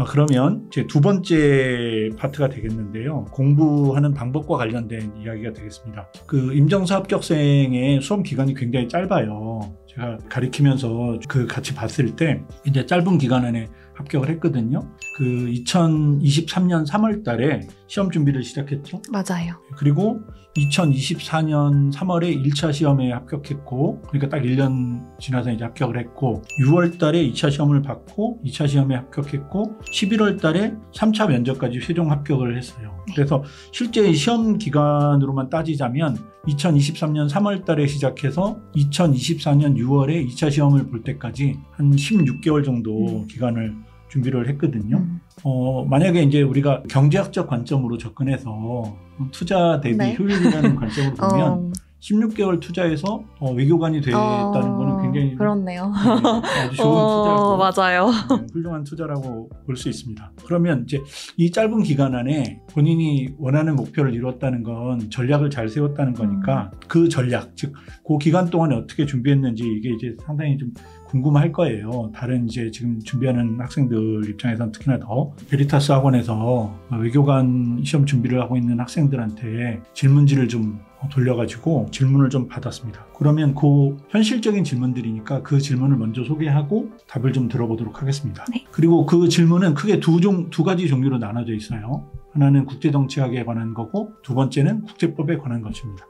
그러면 제 두 번째 파트가 되겠는데요. 공부하는 방법과 관련된 이야기가 되겠습니다. 그 임정수 합격생의 수험 기간이 굉장히 짧아요. 제가 가르치면서 같이 봤을 때 이제 짧은 기간 안에 합격을 했거든요. 2023년 3월 달에 시험 준비를 시작했죠. 맞아요. 그리고 2024년 3월에 1차 시험에 합격했고, 그러니까 딱 1년 지나서 이제 합격을 했고, 6월 달에 2차 시험을 받고 2차 시험에 합격했고, 11월 달에 3차 면접까지 최종 합격을 했어요. 그래서 실제 시험 기간으로만 따지자면 2023년 3월 달에 시작해서 2024년 6월에 2차 시험을 볼 때까지 한 16개월 정도 기간을 준비를 했거든요. 만약에 이제 우리가 경제학적 관점으로 접근해서 투자 대비 효율이라는 관점으로 보면 16개월 투자해서 외교관이 됐다는 거는 굉장히 그렇네요. 아주 좋은 투자고 맞아요. 훌륭한 투자라고 볼 수 있습니다. 그러면 이제 이 짧은 기간 안에 본인이 원하는 목표를 이뤘다는 건 전략을 잘 세웠다는 거니까 그 전략, 즉 그 기간 동안에 어떻게 준비했는지 이게 이제 상당히 좀 궁금할 거예요. 다른 이제 지금 준비하는 학생들 입장에서는 특히나 더 베리타스 학원에서 외교관 시험 준비를 하고 있는 학생들한테 질문지를 좀 돌려가지고 질문을 좀 받았습니다. 그러면 그 현실적인 질문들이니까 그 질문을 먼저 소개하고 답을 좀 들어보도록 하겠습니다. 네. 그리고 그 질문은 크게 두 가지 종류로 나눠져 있어요. 하나는 국제정치학에 관한 거고 두 번째는 국제법에 관한 것입니다.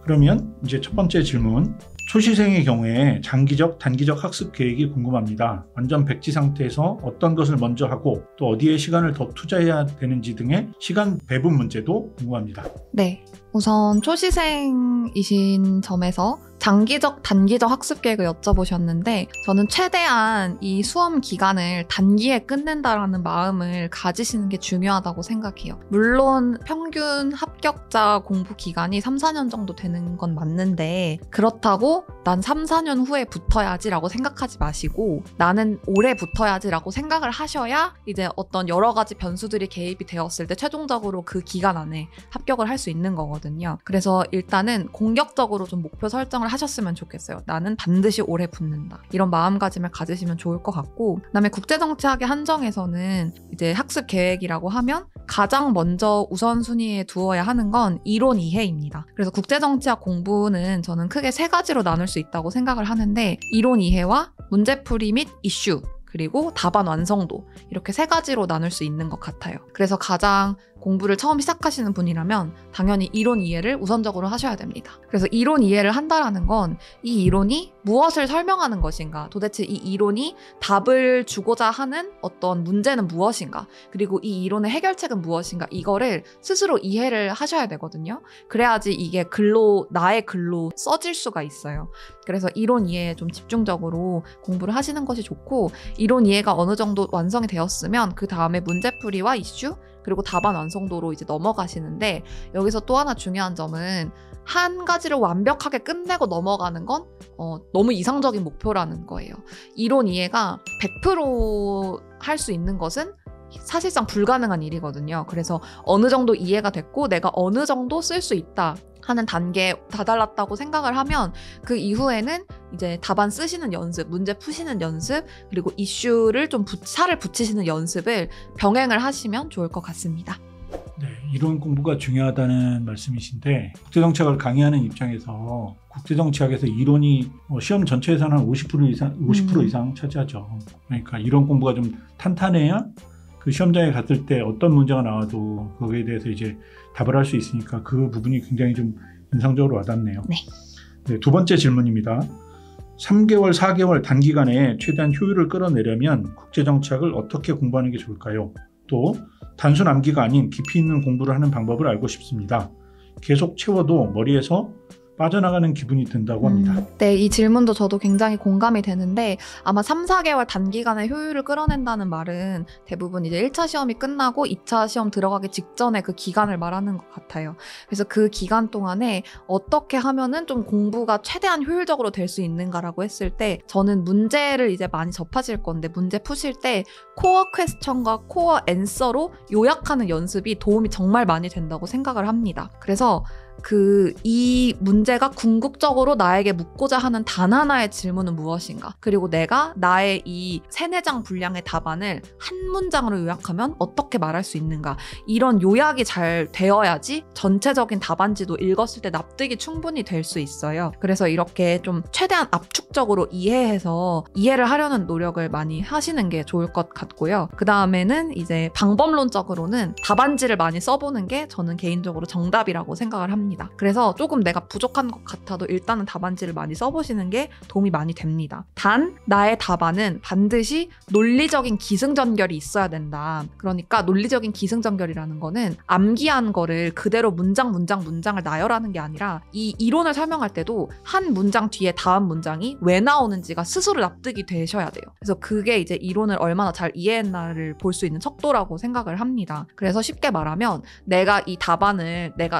그러면 이제 첫 번째 질문. 초시생의 경우에 장기적, 단기적 학습 계획이 궁금합니다. 완전 백지 상태에서 어떤 것을 먼저 하고 또 어디에 시간을 더 투자해야 되는지 등의 시간 배분 문제도 궁금합니다. 네. 우선 초시생이신 점에서 장기적, 단기적 학습 계획을 여쭤보셨는데 저는 최대한 이 수험 기간을 단기에 끝낸다라는 마음을 가지시는 게 중요하다고 생각해요. 물론 평균 합격자 공부 기간이 3, 4년 정도 되는 건 맞는데 그렇다고 난 3, 4년 후에 붙어야지 라고 생각하지 마시고 나는 올해 붙어야지 라고 생각을 하셔야 이제 어떤 여러 가지 변수들이 개입이 되었을 때 최종적으로 그 기간 안에 합격을 할 수 있는 거거든요. 그래서 일단은 공격적으로 좀 목표 설정을 하셨으면 좋겠어요. 나는 반드시 올해 붙는다. 이런 마음가짐을 가지시면 좋을 것 같고 그다음에 국제정치학의 한정에서는 이제 학습 계획이라고 하면 가장 먼저 우선순위에 두어야 하는 건 이론 이해입니다. 그래서 국제정치학 공부는 저는 크게 세 가지로 나눌 수 있다고 생각을 하는데 이론 이해와 문제풀이 및 이슈 그리고 답안 완성도 이렇게 세 가지로 나눌 수 있는 것 같아요. 그래서 가장 공부를 처음 시작하시는 분이라면 당연히 이론 이해를 우선적으로 하셔야 됩니다. 그래서 이론 이해를 한다라는 건 이 이론이 무엇을 설명하는 것인가, 도대체 이 이론이 답을 주고자 하는 어떤 문제는 무엇인가, 그리고 이 이론의 해결책은 무엇인가, 이거를 스스로 이해를 하셔야 되거든요. 그래야지 이게 나의 글로 써질 수가 있어요. 그래서 이론 이해에 좀 집중적으로 공부를 하시는 것이 좋고 이론 이해가 어느 정도 완성이 되었으면 그 다음에 문제풀이와 이슈 그리고 답안 완성도로 이제 넘어가시는데 여기서 또 하나 중요한 점은 한 가지를 완벽하게 끝내고 넘어가는 건 너무 이상적인 목표라는 거예요. 이론 이해가 100% 할 수 있는 것은 사실상 불가능한 일이거든요. 그래서 어느 정도 이해가 됐고 내가 어느 정도 쓸 수 있다 하는 단계에 다다랐다고 생각을 하면 그 이후에는 이제 답안 쓰시는 연습, 문제 푸시는 연습, 그리고 이슈를 좀 살을 붙이시는 연습을 병행을 하시면 좋을 것 같습니다. 네, 이론 공부가 중요하다는 말씀이신데 국제정치학을 강의하는 입장에서 국제정치학에서 이론이 시험 전체에서는 한 50% 이상 차지하죠. 그러니까 이론 공부가 좀 탄탄해야 그 시험장에 갔을 때 어떤 문제가 나와도 거기에 대해서 이제 답을 할 수 있으니까 그 부분이 굉장히 좀 인상적으로 와닿네요. 네. 네, 두 번째 질문입니다. 3개월, 4개월 단기간에 최대한 효율을 끌어내려면 국제정치학을 어떻게 공부하는 게 좋을까요? 또 단순 암기가 아닌 깊이 있는 공부를 하는 방법을 알고 싶습니다. 계속 채워도 머리에서 빠져나가는 기분이 든다고 합니다. 네, 이 질문도 저도 굉장히 공감이 되는데 아마 3, 4개월 단기간에 효율을 끌어낸다는 말은 대부분 이제 1차 시험이 끝나고 2차 시험 들어가기 직전에 그 기간을 말하는 것 같아요. 그래서 그 기간 동안에 어떻게 하면은 좀 공부가 최대한 효율적으로 될 수 있는가라고 했을 때 저는 문제를 이제 많이 접하실 건데 문제 푸실 때 코어 퀘스천과 코어 앤서로 요약하는 연습이 도움이 정말 많이 된다고 생각을 합니다. 그래서 이 문제가 궁극적으로 나에게 묻고자 하는 단 하나의 질문은 무엇인가? 그리고 내가 나의 이 3-4장 분량의 답안을 한 문장으로 요약하면 어떻게 말할 수 있는가? 이런 요약이 잘 되어야지 전체적인 답안지도 읽었을 때 납득이 충분히 될 수 있어요. 그래서 이렇게 좀 최대한 압축적으로 이해해서 이해를 하려는 노력을 많이 하시는 게 좋을 것 같고요. 그 다음에는 이제 방법론적으로는 답안지를 많이 써보는 게 저는 개인적으로 정답이라고 생각을 합니다. 그래서 조금 내가 부족한 것 같아도 일단은 답안지를 많이 써보시는 게 도움이 많이 됩니다. 단 나의 답안은 반드시 논리적인 기승전결이 있어야 된다. 그러니까 논리적인 기승전결이라는 거는 암기한 거를 그대로 문장을 나열하는 게 아니라 이 이론을 설명할 때도 한 문장 뒤에 다음 문장이 왜 나오는지가 스스로 납득이 되셔야 돼요. 그래서 그게 이제 이론을 얼마나 잘 이해했나를 볼 수 있는 척도라고 생각을 합니다. 그래서 쉽게 말하면 내가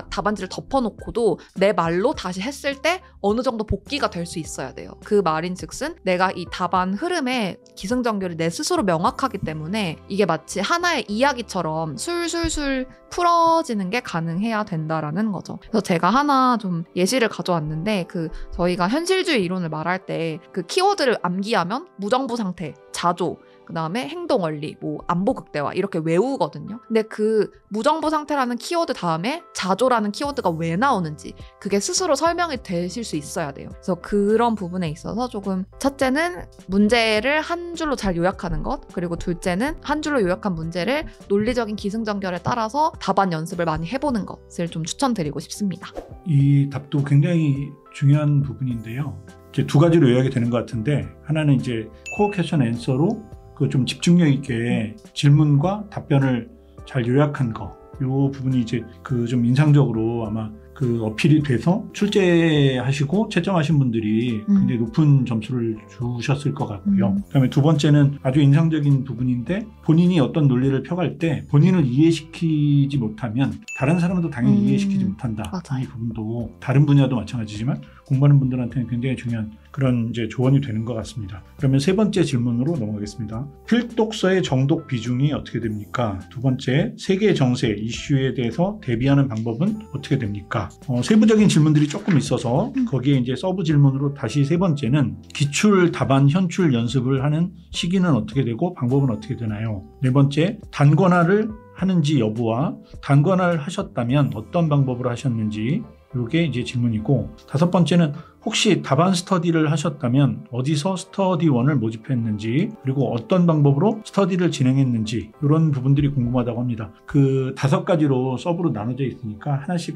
답안지를 덮어놓고도 내 말로 다시 했을 때 어느 정도 복기가 될 수 있어야 돼요. 그 말인즉슨 내가 이 답안 흐름의 기승전결이 내 스스로 명확하기 때문에 이게 마치 하나의 이야기처럼 술술술 풀어지는 게 가능해야 된다라는 거죠. 그래서 제가 하나 좀 예시를 가져왔는데 저희가 현실주의 이론을 말할 때 그 키워드를 암기하면 무정부 상태, 자조, 그 다음에 행동 원리, 안보 극대화 이렇게 외우거든요. 근데 그 무정부 상태라는 키워드 다음에 자조라는 키워드가 왜 나오는지 그게 스스로 설명이 되실 수 있어야 돼요. 그래서 그런 부분에 있어서 조금 첫째는 문제를 한 줄로 잘 요약하는 것, 그리고 둘째는 한 줄로 요약한 문제를 논리적인 기승전결에 따라서 답안 연습을 많이 해보는 것을 좀 추천드리고 싶습니다. 이 답도 굉장히 중요한 부분인데요. 이제 2가지로 요약이 되는 것 같은데, 하나는 이제 코어 퀘스천 앤서로 그 좀 집중력 있게 질문과 답변을 잘 요약한 거, 요 부분이 이제 좀 인상적으로 아마 어필이 돼서 출제하시고 채점하신 분들이 굉장히 높은 점수를 주셨을 것 같고요. 그다음에 2번째는 아주 인상적인 부분인데, 본인이 어떤 논리를 펴갈 때 본인을 이해시키지 못하면 다른 사람도 당연히 이해시키지 못한다. 맞아요. 이 부분도 다른 분야도 마찬가지지만 공부하는 분들한테는 굉장히 중요한 그런 이제 조언이 되는 것 같습니다. 그러면 3번째 질문으로 넘어가겠습니다. 필독서의 정독 비중이 어떻게 됩니까? 2번째, 세계 정세 이슈에 대해서 대비하는 방법은 어떻게 됩니까? 세부적인 질문들이 조금 있어서 거기에 이제 서브 질문으로 다시 3번째는 기출 답안 현출 연습을 하는 시기는 어떻게 되고 방법은 어떻게 되나요? 4번째, 단권화를 하는지 여부와 단권화를 하셨다면 어떤 방법으로 하셨는지, 이게 이제 질문이고, 5번째는 혹시 답안 스터디를 하셨다면 어디서 스터디1을 모집했는지, 그리고 어떤 방법으로 스터디를 진행했는지, 이런 부분들이 궁금하다고 합니다. 5가지로 서브로 나눠져 있으니까 하나씩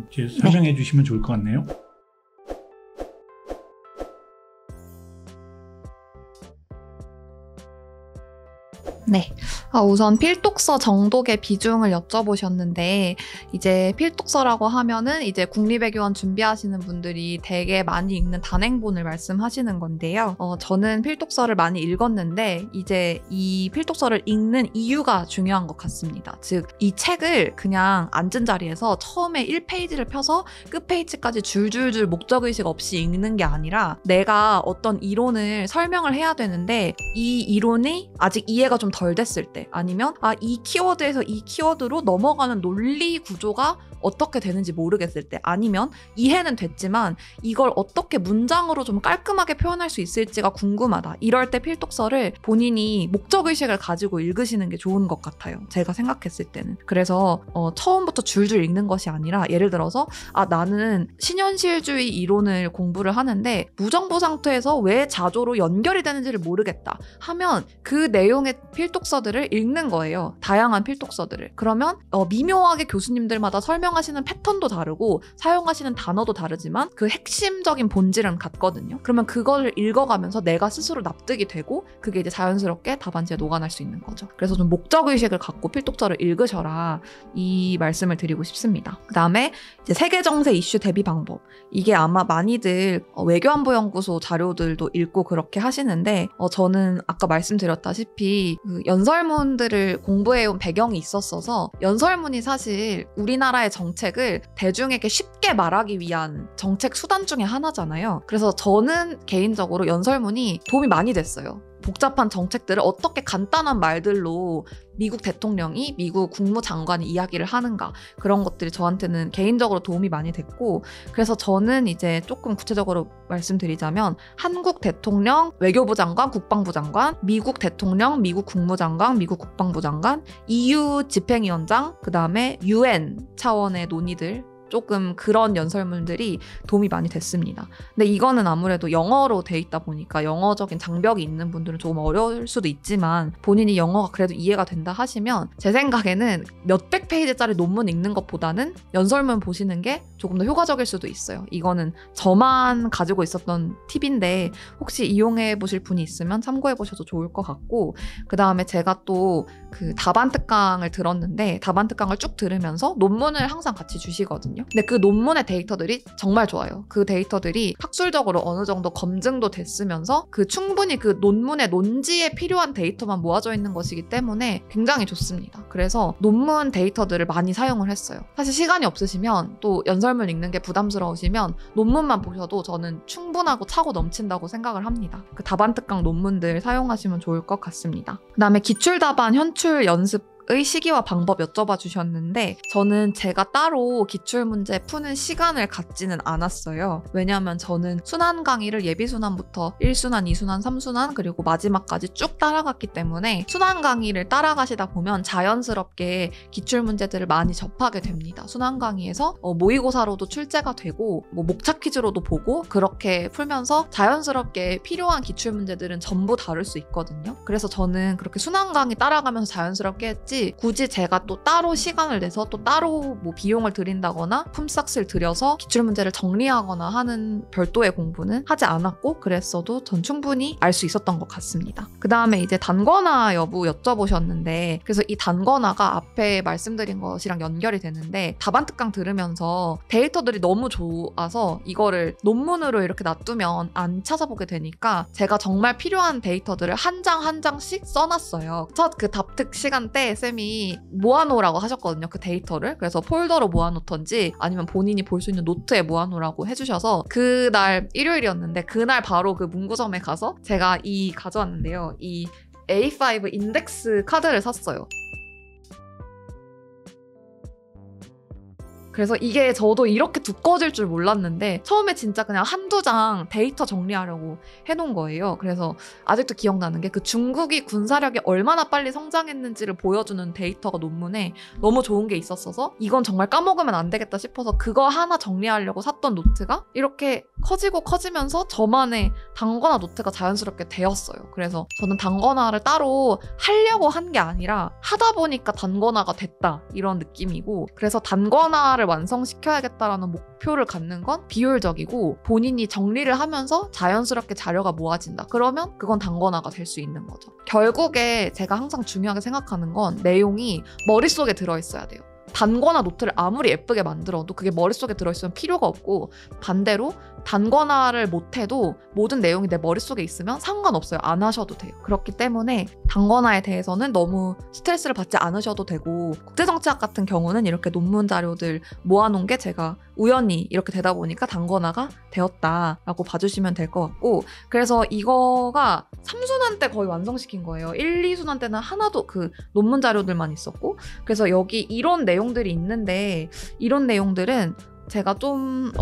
이제 설명해 주시면 좋을 것 같네요. 네. 우선 필독서 정독의 비중을 여쭤보셨는데, 이제 필독서라고 하면은 이제 국립외교원 준비하시는 분들이 되게 많이 읽는 단행본을 말씀하시는 건데요. 저는 필독서를 많이 읽었는데 이제 이 필독서를 읽는 이유가 중요한 것 같습니다. 즉, 이 책을 그냥 앉은 자리에서 처음에 1페이지를 펴서 끝페이지까지 줄줄줄 목적의식 없이 읽는 게 아니라, 내가 어떤 이론을 설명을 해야 되는데 이 이론이 아직 이해가 좀 덜 됐을 때, 아니면 이 키워드에서 이 키워드로 넘어가는 논리 구조가 어떻게 되는지 모르겠을 때, 아니면 이해는 됐지만 이걸 어떻게 문장으로 좀 깔끔하게 표현할 수 있을지가 궁금하다. 이럴 때 필독서를 본인이 목적의식을 가지고 읽으시는 게 좋은 것 같아요. 제가 생각했을 때는. 그래서 처음부터 줄줄 읽는 것이 아니라, 예를 들어서 나는 신현실주의 이론을 공부를 하는데 무정부 상태에서 왜 자조로 연결이 되는지를 모르겠다 하면 그 내용의 필독서들을 읽는 거예요. 다양한 필독서들을. 그러면 미묘하게 교수님들마다 설명하시는 패턴도 다르고 사용하시는 단어도 다르지만 그 핵심적인 본질은 같거든요. 그러면 그걸 읽어가면서 내가 스스로 납득이 되고 그게 이제 자연스럽게 답안지에 녹아날 수 있는 거죠. 그래서 좀 목적의식을 갖고 필독서를 읽으셔라, 이 말씀을 드리고 싶습니다. 그 다음에 이제 세계정세 이슈 대비 방법. 이게 아마 많이들 외교안보연구소 자료들도 읽고 그렇게 하시는데, 저는 아까 말씀드렸다시피 그 연설문들을 공부해온 배경이 있었어서, 연설문이 사실 우리나라의 정책을 대중에게 쉽게 말하기 위한 정책 수단 중에 하나잖아요. 그래서 저는 개인적으로 연설문이 도움이 많이 됐어요. 복잡한 정책들을 어떻게 간단한 말들로 미국 대통령이 미국 국무장관이 이야기를 하는가, 그런 것들이 저한테는 개인적으로 도움이 많이 됐고, 그래서 저는 이제 조금 구체적으로 말씀드리자면 한국 대통령, 외교부 장관, 국방부 장관, 미국 대통령, 미국 국무장관, 미국 국방부 장관, EU 집행위원장, 그 다음에 UN 차원의 논의들, 조금 그런 연설문들이 도움이 많이 됐습니다. 근데 이거는 아무래도 영어로 돼 있다 보니까 영어적인 장벽이 있는 분들은 조금 어려울 수도 있지만, 본인이 영어가 그래도 이해가 된다 하시면 제 생각에는 몇백 페이지짜리 논문 읽는 것보다는 연설문 보시는 게 조금 더 효과적일 수도 있어요. 이거는 저만 가지고 있었던 팁인데 혹시 이용해 보실 분이 있으면 참고해 보셔도 좋을 것 같고, 그 다음에 제가 또 그 답안 특강을 들었는데 답안 특강을 쭉 들으면서 논문을 항상 같이 주시거든요. 근데 그 논문의 데이터들이 정말 좋아요. 그 데이터들이 학술적으로 어느 정도 검증도 됐으면서 그 충분히 그 논문의 논지에 필요한 데이터만 모아져 있는 것이기 때문에 굉장히 좋습니다. 그래서 논문 데이터들을 많이 사용을 했어요. 사실 시간이 없으시면, 또 연설문 읽는 게 부담스러우시면 논문만 보셔도 저는 충분하고 차고 넘친다고 생각을 합니다. 그 답안 특강 논문들 사용하시면 좋을 것 같습니다. 그 다음에 기출 답안 현출 연습의 시기와 방법 여쭤봐 주셨는데, 저는 제가 따로 기출문제 푸는 시간을 갖지는 않았어요. 왜냐하면 저는 순환 강의를 예비순환부터 1순환, 2순환, 3순환 그리고 마지막까지 쭉 따라갔기 때문에 순환 강의를 따라가시다 보면 자연스럽게 기출문제들을 많이 접하게 됩니다. 순환 강의에서 모의고사로도 출제가 되고 목차 퀴즈로도 보고, 그렇게 풀면서 자연스럽게 필요한 기출문제들은 전부 다룰 수 있거든요. 그래서 저는 그렇게 순환 강의 따라가면서 자연스럽게 했지, 굳이 제가 또 따로 시간을 내서 또 따로 뭐 비용을 들인다거나 품삯을 들여서 기출문제를 정리하거나 하는 별도의 공부는 하지 않았고, 그랬어도 전 충분히 알 수 있었던 것 같습니다. 그 다음에 이제 단권화 여부 여쭤보셨는데, 그래서 이 단권화가 앞에 말씀드린 것이랑 연결이 되는데, 답안 특강 들으면서 데이터들이 너무 좋아서 이거를 논문으로 이렇게 놔두면 안 찾아보게 되니까 제가 정말 필요한 데이터들을 한 장 한 장씩 써놨어요. 첫 그 답특 시간 때 쌤이 모아놓으라고 하셨거든요. 그 데이터를. 그래서 폴더로 모아놓던지 아니면 본인이 볼 수 있는 노트에 모아놓으라고 해주셔서, 그날 일요일이었는데 그날 바로 그 문구점에 가서 제가 가져왔는데요. 이 A5 인덱스 카드를 샀어요. 그래서 이게 저도 이렇게 두꺼워질 줄 몰랐는데 처음에 진짜 그냥 한두 장 데이터 정리하려고 해놓은 거예요. 그래서 아직도 기억나는 게, 그 중국이 군사력이 얼마나 빨리 성장했는지를 보여주는 데이터가 논문에 너무 좋은 게 있었어서 이건 정말 까먹으면 안 되겠다 싶어서 그거 하나 정리하려고 샀던 노트가 이렇게 커지고 커지면서 저만의 단권화 노트가 자연스럽게 되었어요. 그래서 저는 단권화를 따로 하려고 한 게 아니라 하다 보니까 단권화가 됐다, 이런 느낌이고, 그래서 단권화를 완성시켜야겠다라는 목표를 갖는 건 비효율적이고, 본인이 정리를 하면서 자연스럽게 자료가 모아진다. 그러면 그건 단권화가 될 수 있는 거죠. 결국에 제가 항상 중요하게 생각하는 건 내용이 머릿속에 들어있어야 돼요. 단권화 노트를 아무리 예쁘게 만들어도 그게 머릿속에 들어있으면 필요가 없고, 반대로 단권화를 못해도 모든 내용이 내 머릿속에 있으면 상관없어요. 안 하셔도 돼요. 그렇기 때문에 단권화에 대해서는 너무 스트레스를 받지 않으셔도 되고, 국제정치학 같은 경우는 이렇게 논문 자료들 모아놓은 게 제가 우연히 이렇게 되다 보니까 단권화가 되었다라고 봐주시면 될 것 같고, 그래서 이거가 3순환 때 거의 완성시킨 거예요. 1, 2순환 때는 하나도 그 논문 자료들만 있었고, 그래서 여기 이런 내용들이 있는데, 이런 내용들은 제가 좀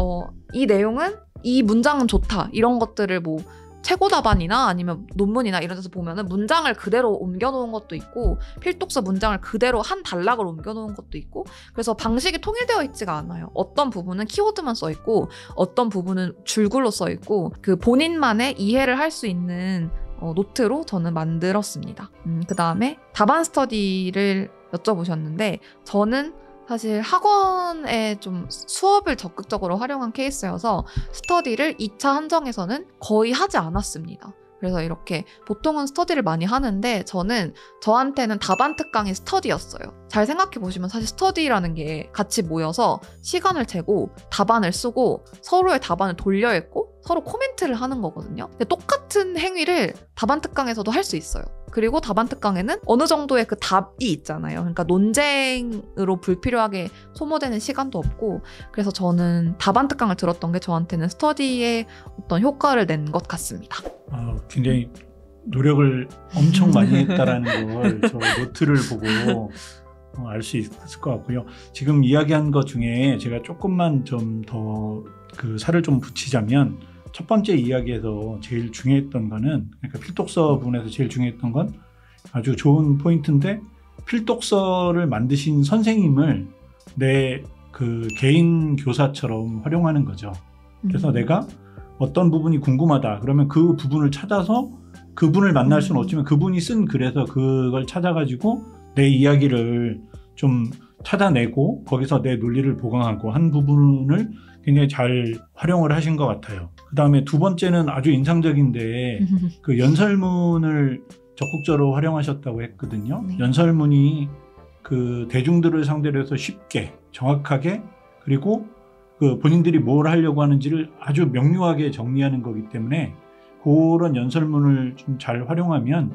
이 내용은, 이 문장은 좋다, 이런 것들을 뭐 최고 답안이나 아니면 논문이나 이런 데서 보면은 문장을 그대로 옮겨놓은 것도 있고, 필독서 문장을 그대로 한 단락을 옮겨놓은 것도 있고, 그래서 방식이 통일되어 있지가 않아요. 어떤 부분은 키워드만 써있고 어떤 부분은 줄글로 써있고, 그 본인만의 이해를 할 수 있는 노트로 저는 만들었습니다. 그 다음에 답안 스터디를 여쭤보셨는데, 저는 사실 학원에 좀 수업을 적극적으로 활용한 케이스여서 스터디를 2차 한정에서는 거의 하지 않았습니다. 그래서 이렇게 보통은 스터디를 많이 하는데 저한테는 답안 특강이 스터디였어요. 잘 생각해 보시면 사실 스터디라는 게 같이 모여서 시간을 재고 답안을 쓰고 서로의 답안을 돌려 읽고 서로 코멘트를 하는 거거든요. 근데 똑같은 행위를 답안 특강에서도 할 수 있어요. 그리고 답안 특강에는 어느 정도의 그 답이 있잖아요. 그러니까 논쟁으로 불필요하게 소모되는 시간도 없고, 그래서 저는 답안 특강을 들었던 게 저한테는 스터디에 어떤 효과를 낸 것 같습니다. 굉장히 노력을 엄청 많이 했다라는 걸 저 노트를 보고 알 수 있을 것 같고요. 지금 이야기한 것 중에 제가 조금만 좀 더 그 살을 좀 붙이자면 첫 번째 이야기에서 제일 중요했던 거는 그러니까 필독서 부분에서 제일 중요했던 건 아주 좋은 포인트인데 필독서를 만드신 선생님을 내 그 개인 교사처럼 활용하는 거죠. 그래서 내가 어떤 부분이 궁금하다 그러면 그 부분을 찾아서 그분을 만날 수는 없지만 그분이 쓴 글에서 그걸 찾아가지고 내 이야기를 좀 찾아내고 거기서 내 논리를 보강하고 한 부분을 굉장히 잘 활용을 하신 것 같아요. 그 다음에 두 번째는 아주 인상적인데 그 연설문을 적극적으로 활용하셨다고 했거든요. 네. 연설문이 그 대중들을 상대로 해서 쉽게 정확하게 그리고 그 본인들이 뭘 하려고 하는지를 아주 명료하게 정리하는 거기 때문에 그런 연설문을 좀 잘 활용하면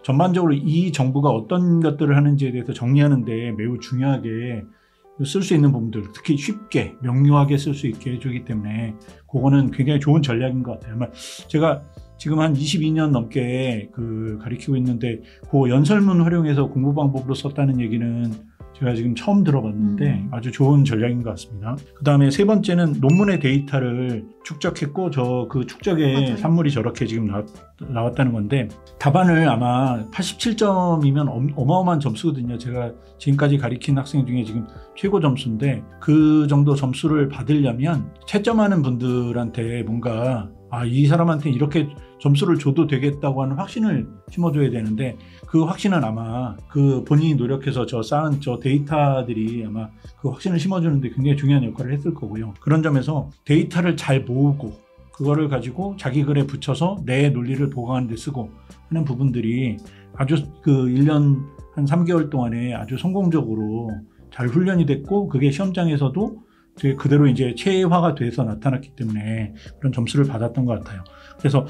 전반적으로 이 정부가 어떤 것들을 하는지에 대해서 정리하는 데 매우 중요하게 쓸 수 있는 부분들 특히 쉽게 명료하게 쓸 수 있게 해주기 때문에 그거는 굉장히 좋은 전략인 것 같아요. 제가 지금 한 22년 넘게 그 가르치고 있는데 그 연설문 활용해서 공부 방법으로 썼다는 얘기는 제가 지금 처음 들어봤는데 아주 좋은 전략인 것 같습니다. 그 다음에 세 번째는 논문의 데이터를 축적했고 저 그 축적의 맞아요. 산물이 저렇게 지금 나왔다는 건데 답안을 아마 87점이면 어마어마한 점수거든요. 제가 지금까지 가르친 학생 중에 지금 최고 점수인데 그 정도 점수를 받으려면 채점하는 분들한테 뭔가 이 사람한테 이렇게 점수를 줘도 되겠다고 하는 확신을 심어줘야 되는데 그 확신은 아마 그 본인이 노력해서 쌓은 데이터들이 아마 그 확신을 심어주는데 굉장히 중요한 역할을 했을 거고요. 그런 점에서 데이터를 잘 모으고 그거를 가지고 자기 글에 붙여서 내 논리를 보강하는 데 쓰고 하는 부분들이 아주 그 1년 한 3개월 동안에 아주 성공적으로 잘 훈련이 됐고 그게 시험장에서도 그대로 이제 체화가 돼서 나타났기 때문에 그런 점수를 받았던 것 같아요. 그래서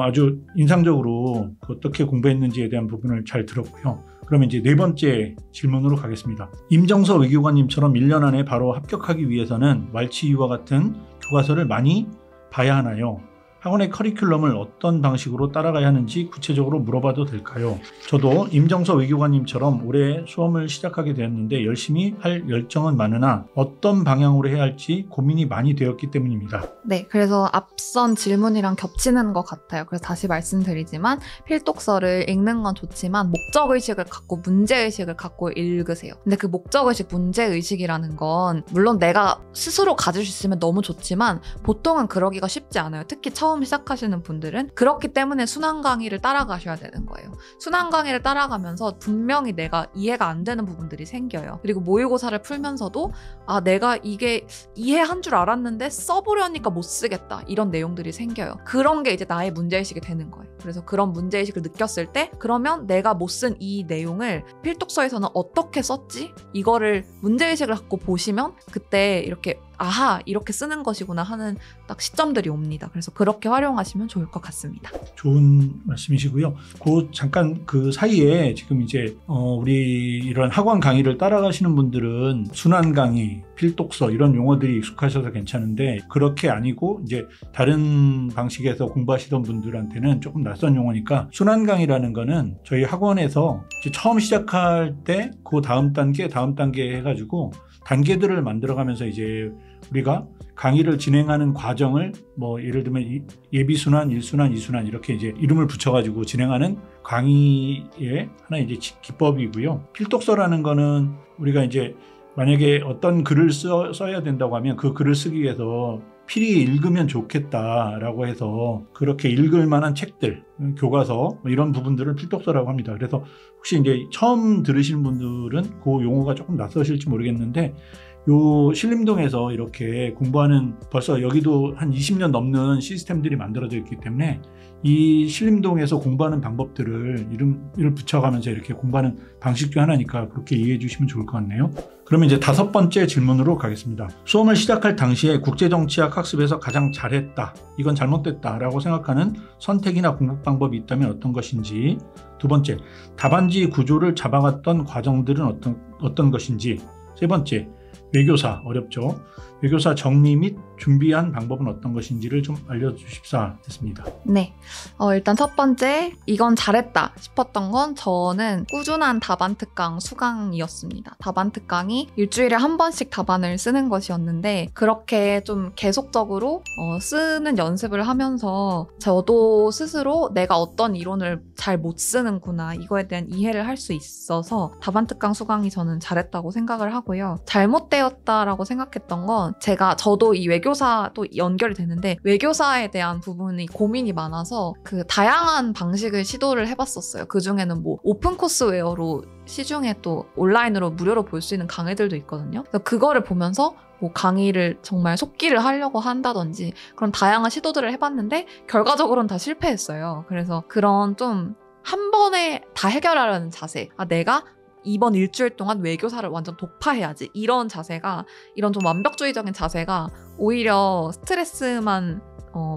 아주 인상적으로 어떻게 공부했는지에 대한 부분을 잘 들었고요. 그러면 이제 네 번째 질문으로 가겠습니다. 임정서 외교관님처럼 1년 안에 바로 합격하기 위해서는 왈치이와 같은 교과서를 많이 봐야 하나요? 학원의 커리큘럼을 어떤 방식으로 따라가야 하는지 구체적으로 물어봐도 될까요? 저도 임정서 외교관님처럼 올해 수험을 시작하게 되었는데 열심히 할 열정은 많으나 어떤 방향으로 해야 할지 고민이 많이 되었기 때문입니다. 네, 그래서 앞선 질문이랑 겹치는 것 같아요. 그래서 다시 말씀드리지만 필독서를 읽는 건 좋지만 목적의식을 갖고 문제의식을 갖고 읽으세요. 근데 그 목적의식, 문제의식이라는 건 물론 내가 스스로 가질 수 있으면 너무 좋지만 보통은 그러기가 쉽지 않아요. 특히 처음 시작하시는 분들은 그렇기 때문에 순환 강의를 따라가셔야 되는 거예요. 순환 강의를 따라가면서 분명히 내가 이해가 안 되는 부분들이 생겨요. 그리고 모의고사를 풀면서도 내가 이게 이해한 줄 알았는데 써보려니까 못 쓰겠다 이런 내용들이 생겨요. 그런 게 이제 나의 문제의식이 되는 거예요. 그래서 그런 문제의식을 느꼈을 때 그러면 내가 못 쓴 이 내용을 필독서에서는 어떻게 썼지? 이거를 문제의식을 갖고 보시면 그때 이렇게 이렇게 쓰는 것이구나 하는 딱 시점들이 옵니다. 그래서 그렇게 활용하시면 좋을 것 같습니다. 좋은 말씀이시고요. 잠깐 그 사이에 지금 이제 우리 이런 학원 강의를 따라가시는 분들은 순환 강의, 필독서 이런 용어들이 익숙하셔서 괜찮은데 그렇게 아니고 이제 다른 방식에서 공부하시던 분들한테는 조금 낯선 용어니까 순환 강의라는 거는 저희 학원에서 이제 처음 시작할 때 그 다음 단계 해가지고 단계들을 만들어가면서 이제 우리가 강의를 진행하는 과정을 예를 들면 예비순환, 1순환, 2순환 이렇게 이제 이름을 붙여가지고 진행하는 강의의 하나의 이제 기법이고요. 필독서라는 거는 우리가 이제 만약에 어떤 글을 써야 된다고 하면 그 글을 쓰기 위해서 필히 읽으면 좋겠다라고 해서 그렇게 읽을 만한 책들, 교과서 이런 부분들을 필독서라고 합니다. 그래서 혹시 이제 처음 들으시는 분들은 그 용어가 조금 낯서실지 모르겠는데 요 신림동에서 이렇게 공부하는 벌써 여기도 한 20년 넘는 시스템들이 만들어져 있기 때문에 이 신림동에서 공부하는 방법들을 이름을 붙여가면서 이렇게 공부하는 방식 중 하나니까 그렇게 이해해 주시면 좋을 것 같네요. 그러면 이제 다섯 번째 질문으로 가겠습니다. 수험을 시작할 당시에 국제정치학 학습에서 가장 잘했다, 이건 잘못됐다 라고 생각하는 선택이나 공부 방법이 있다면 어떤 것인지. 두 번째, 답안지 구조를 잡아갔던 과정들은 어떤 것인지. 세 번째, 외교사 어렵죠. 외교사 정리 및 준비한 방법은 어떤 것인지를 좀 알려주십사 했습니다. 네. 일단 첫 번째, 이건 잘했다 싶었던 건 저는 꾸준한 답안 특강 수강이었습니다. 답안 특강이 일주일에 한 번씩 답안을 쓰는 것이었는데 그렇게 좀 계속적으로 쓰는 연습을 하면서 저도 스스로 내가 어떤 이론을 잘 못 쓰는구나 이거에 대한 이해를 할 수 있어서 답안 특강 수강이 저는 잘했다고 생각을 하고요. 잘못되었다라고 생각했던 건 저도 이 외교사도 연결이 되는데 외교사에 대한 부분이 고민이 많아서 그 다양한 방식을 시도를 해봤었어요. 그중에는 뭐 오픈코스웨어로 시중에 또 온라인으로 무료로 볼 수 있는 강의들도 있거든요. 그래서 그거를 보면서 뭐 강의를 정말 속기를 하려고 한다든지 그런 다양한 시도들을 해봤는데 결과적으로는 다 실패했어요. 그래서 그런 좀 한 번에 다 해결하려는 자세, 내가 이번 일주일 동안 외교사를 완전 독파해야지 이런 자세가, 이런 좀 완벽주의적인 자세가 오히려 스트레스만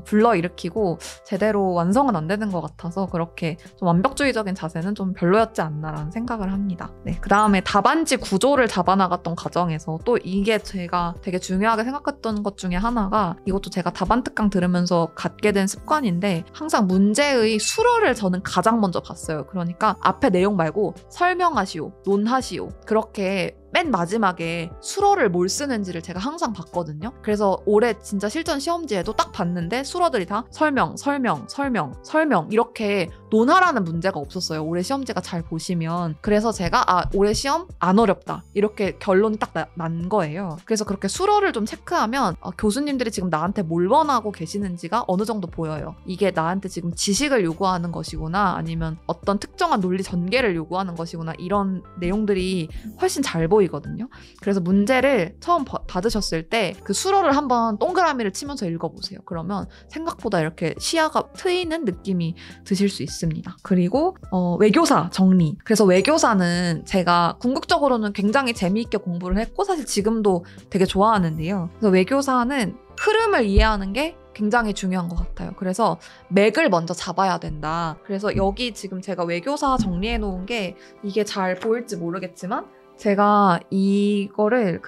불러일으키고 제대로 완성은 안 되는 것 같아서 그렇게 좀 완벽주의적인 자세는 좀 별로였지 않나라는 생각을 합니다. 네, 그 다음에 답안지 구조를 잡아나갔던 과정에서 또 이게 제가 되게 중요하게 생각했던 것 중에 하나가, 이것도 제가 답안 특강 들으면서 갖게 된 습관인데 항상 문제의 수러를 저는 가장 먼저 봤어요. 그러니까 앞에 내용 말고 설명하시오, 논하시오, 그렇게 맨 마지막에 수러를 뭘 쓰는지를 제가 항상 봤거든요. 그래서 올해 진짜 실전 시험지에도 딱 봤는데 수러들이 다 설명, 설명, 설명, 설명 이렇게 논하라는 문제가 없었어요. 올해 시험지가 잘 보시면. 그래서 제가 올해 시험 안 어렵다 이렇게 결론이 딱 난 거예요. 그래서 그렇게 수러를 좀 체크하면 교수님들이 지금 나한테 뭘 원하고 계시는지가 어느 정도 보여요. 이게 나한테 지금 지식을 요구하는 것이구나 아니면 어떤 특정한 논리 전개를 요구하는 것이구나 이런 내용들이 훨씬 잘 보이거든요. 그래서 문제를 처음 받으셨을 때 그 수러를 한번 동그라미를 치면서 읽어보세요. 그러면 생각보다 이렇게 시야가 트이는 느낌이 드실 수 있습니다. 그리고 외교사 정리. 그래서 외교사는 제가 궁극적으로는 굉장히 재미있게 공부를 했고 사실 지금도 되게 좋아하는데요. 그래서 외교사는 흐름을 이해하는 게 굉장히 중요한 것 같아요. 그래서 맥을 먼저 잡아야 된다. 그래서 여기 지금 제가 외교사 정리해 놓은 게 이게 잘 보일지 모르겠지만 제가 이거를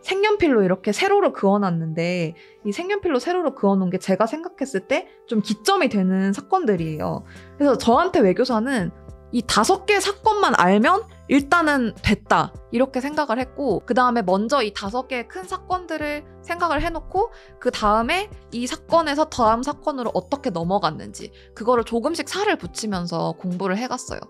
색연필로 이렇게 세로로 그어놨는데 이 색연필로 세로로 그어놓은 게 제가 생각했을 때 좀 기점이 되는 사건들이에요. 그래서 저한테 외교사는 이 5개의 사건만 알면 일단은 됐다 이렇게 생각을 했고 그 다음에 먼저 이 5개의 큰 사건들을 생각을 해놓고 그 다음에 이 사건에서 다음 사건으로 어떻게 넘어갔는지 그거를 조금씩 살을 붙이면서 공부를 해갔어요.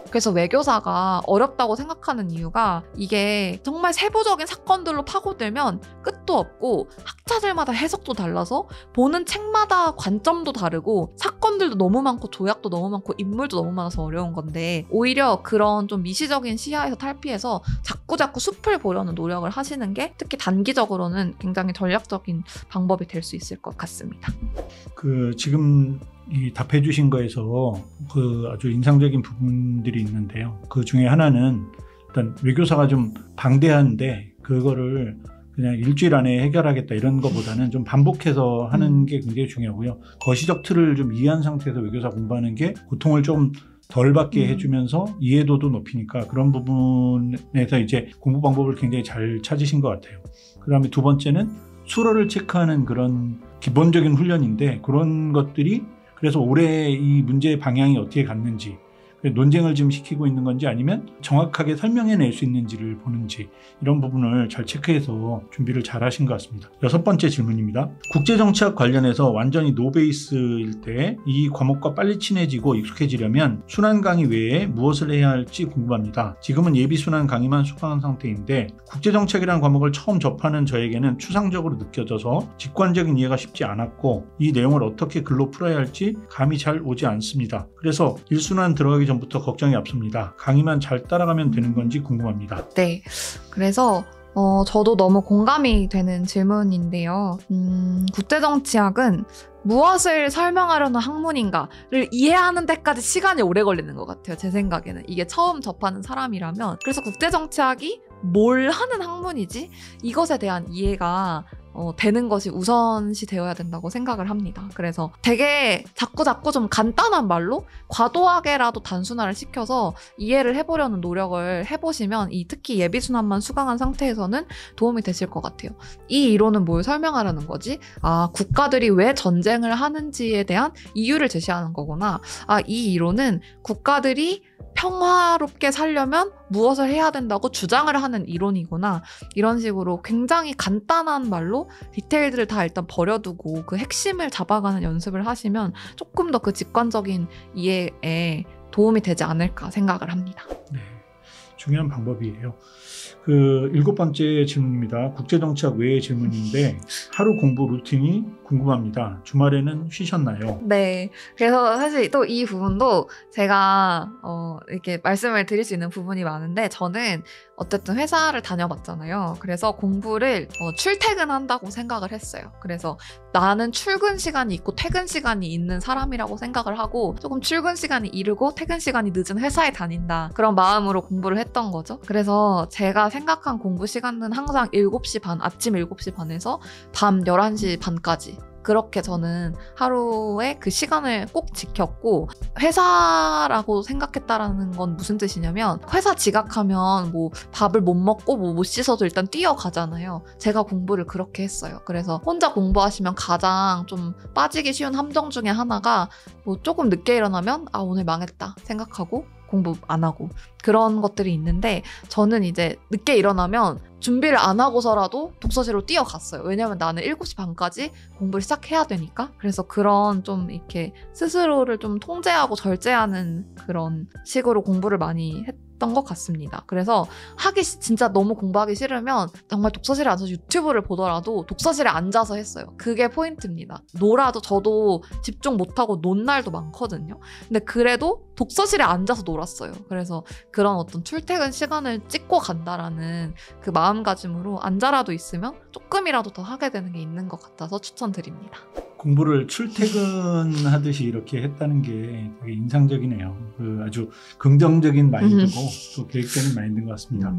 그래서 외교사가 어렵다고 생각하는 이유가 이게 정말 세부적인 사건들로 파고들면 끝도 없고 학자들마다 해석도 달라서 보는 책마다 관점도 다르고 사건들도 너무 많고 조약도 너무 많고 인물도 너무 많아서 어려운 건데 오히려 그런 좀 미시적인 시야에서 탈피해서 자꾸자꾸 숲을 보려는 노력을 하시는 게 특히 단기적으로는 굉장히 전략적인 방법이 될 수 있을 것 같습니다. 지금 이 답해 주신 거에서 아주 인상적인 부분들이 있는데요. 그 중에 하나는 일단 외교사가 좀 방대한데 그거를 그냥 일주일 안에 해결하겠다 이런 것보다는 좀 반복해서 하는 게 굉장히 중요하고요. 거시적 틀을 좀 이해한 상태에서 외교사 공부하는 게 고통을 좀 덜 받게 해주면서 이해도도 높이니까 그런 부분에서 이제 공부 방법을 굉장히 잘 찾으신 것 같아요. 그 다음에 두 번째는 수로를 체크하는 그런 기본적인 훈련인데 그런 것들이 그래서 올해 이 문제의 방향이 어떻게 갔는지 논쟁을 지금 시키고 있는 건지 아니면 정확하게 설명해낼 수 있는지를 보는지 이런 부분을 잘 체크해서 준비를 잘 하신 것 같습니다. 6번째 질문입니다. 국제정치학 관련해서 완전히 노베이스일 때 이 과목과 빨리 친해지고 익숙해지려면 순환 강의 외에 무엇을 해야 할지 궁금합니다. 지금은 예비 순환 강의만 수강한 상태인데 국제정치학이라는 과목을 처음 접하는 저에게는 추상적으로 느껴져서 직관적인 이해가 쉽지 않았고 이 내용을 어떻게 글로 풀어야 할지 감이 잘 오지 않습니다. 그래서 1순환 들어가기 전부터 걱정이 앞섭니다. 강의만 잘 따라가면 되는 건지 궁금합니다. 네, 그래서 저도 너무 공감이 되는 질문인데요. 국제정치학은 무엇을 설명하려는 학문인가를 이해하는 데까지 시간이 오래 걸리는 것 같아요. 제 생각에는. 이게 처음 접하는 사람이라면. 그래서 국제정치학이 뭘 하는 학문이지? 이것에 대한 이해가 되는 것이 우선시 되어야 된다고 생각을 합니다. 그래서 되게 자꾸 좀 간단한 말로 과도하게라도 단순화를 시켜서 이해를 해보려는 노력을 해보시면 특히 예비순환만 수강한 상태에서는 도움이 되실 것 같아요. 이 이론은 뭘 설명하려는 거지? 국가들이 왜 전쟁을 하는지에 대한 이유를 제시하는 거구나. 이 이론은 국가들이 평화롭게 살려면 무엇을 해야 된다고 주장을 하는 이론이구나. 이런 식으로 굉장히 간단한 말로 디테일들을 다 일단 버려두고 그 핵심을 잡아가는 연습을 하시면 조금 더 그 직관적인 이해에 도움이 되지 않을까 생각을 합니다. 네, 중요한 방법이에요. 그 7번째 질문입니다. 국제정치학 외의 질문인데 하루 공부 루틴이 궁금합니다. 주말에는 쉬셨나요? 네. 그래서 사실 또 이 부분도 제가 이렇게 말씀을 드릴 수 있는 부분이 많은데 저는 어쨌든 회사를 다녀봤잖아요. 그래서 공부를 출퇴근한다고 생각을 했어요. 그래서 나는 출근 시간이 있고 퇴근 시간이 있는 사람이라고 생각을 하고 조금 출근 시간이 이르고 퇴근 시간이 늦은 회사에 다닌다. 그런 마음으로 공부를 했던 거죠. 그래서 제가 생각한 공부 시간은 항상 7시 반, 아침 7시 반에서 밤 11시 반까지. 그렇게 저는 하루에 그 시간을 꼭 지켰고 회사라고 생각했다라는 건 무슨 뜻이냐면 회사 지각하면 뭐 밥을 못 먹고 뭐 못 씻어도 일단 뛰어가잖아요. 제가 공부를 그렇게 했어요. 그래서 혼자 공부하시면 가장 좀 빠지기 쉬운 함정 중에 하나가 뭐 조금 늦게 일어나면 오늘 망했다 생각하고 공부 안 하고 그런 것들이 있는데 저는 이제 늦게 일어나면 준비를 안 하고서라도 독서실로 뛰어갔어요. 왜냐면 나는 7시 반까지 공부를 시작해야 되니까. 그래서 그런 좀 이렇게 스스로를 좀 통제하고 절제하는 그런 식으로 공부를 많이 했던 것 같습니다. 그래서 진짜 너무 공부하기 싫으면 정말 독서실에 앉아서 유튜브를 보더라도 독서실에 앉아서 했어요. 그게 포인트입니다. 놀아도 저도 집중 못하고 논 날도 많거든요. 근데 그래도 독서실에 앉아서 놀았어요. 그래서 그런 어떤 출퇴근 시간을 찍고 간다라는 그 마음가짐으로 앉아라도 있으면 조금이라도 더 하게 되는 게 있는 것 같아서 추천드립니다. 공부를 출퇴근하듯이 이렇게 했다는 게 되게 인상적이네요. 그 아주 긍정적인 마인드고 또 계획적인 마인드인 것 같습니다.